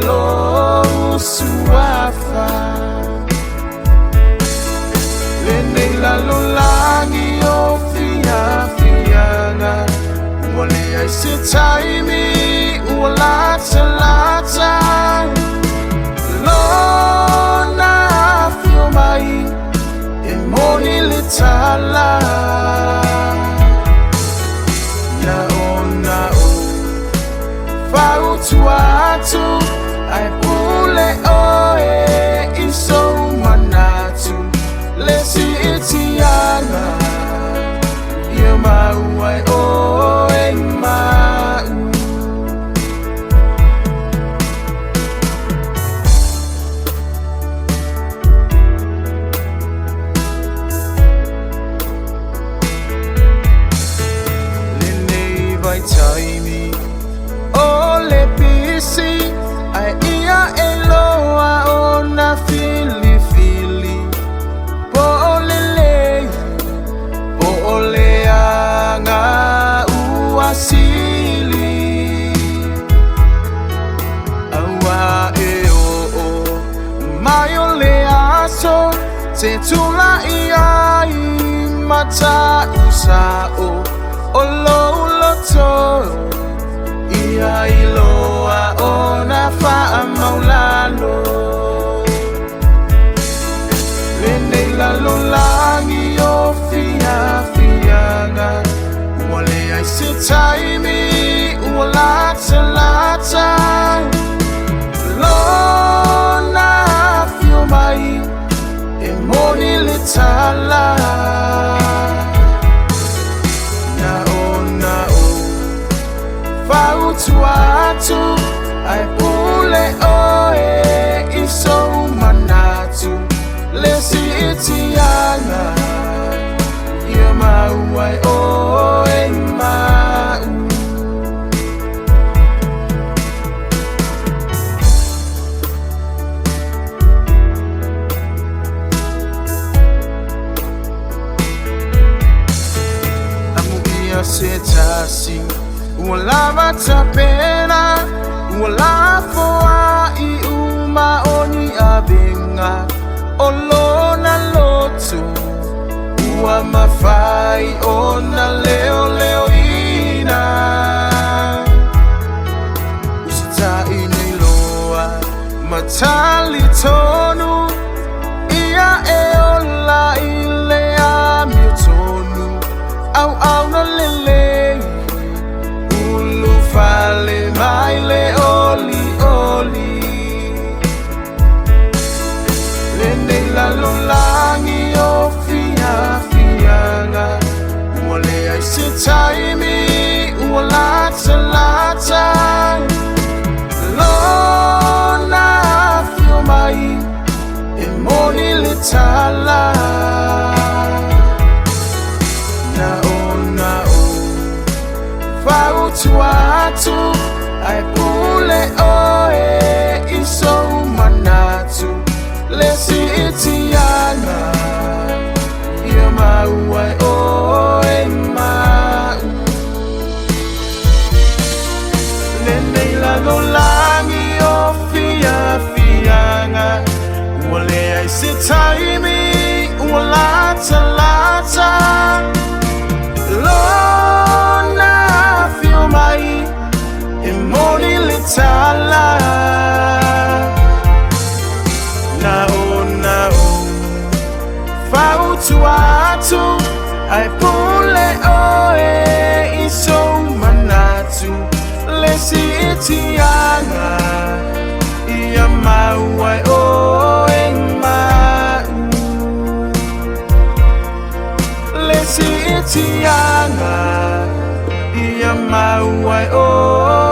lo suafa Lene la lo langi o fia fianga Wale ai se taimi Uala talata Lo na fio mai E moni le tala Tuatu ai pule oe iso manatu lesi itianga ia mau ai oe mau Lene vai taimi Ai ia eloa ona fili fili Po ole anga uasili Awa e o mai ole aso Te tula ia I mata usao Olo uloto Ia iloa ona fa'a maulano Lene la lo langi o fia fianga Wale ai se taimi uala talata Lo na fio mai e moni le tala Tuatu ai pule oe iso manatu lesi itianga ia mau ai oe mau Amu ia se tasi Wala matapena, wala foa I uma oni abenga Olo na loto, ua mafai ona leo leo ina Usita inei loa, matali tonu Ia e ola ilea miotonu Au na lele Fale mai le oli oli Lene la lo langi o fia fianga Wale ai se taimi uala talata Lo na fio mai e moni le tala Tuatu ai pule oe iso manatu lesi itianga ia mau ai oe mau Lene la lo langi o fia fianga Wale ai se taimi uala talata Tala Nao Fau tuatu ai pule oe iso manatu lesi itianga ia mau ai oe mau lesi itianga ia mau ai oe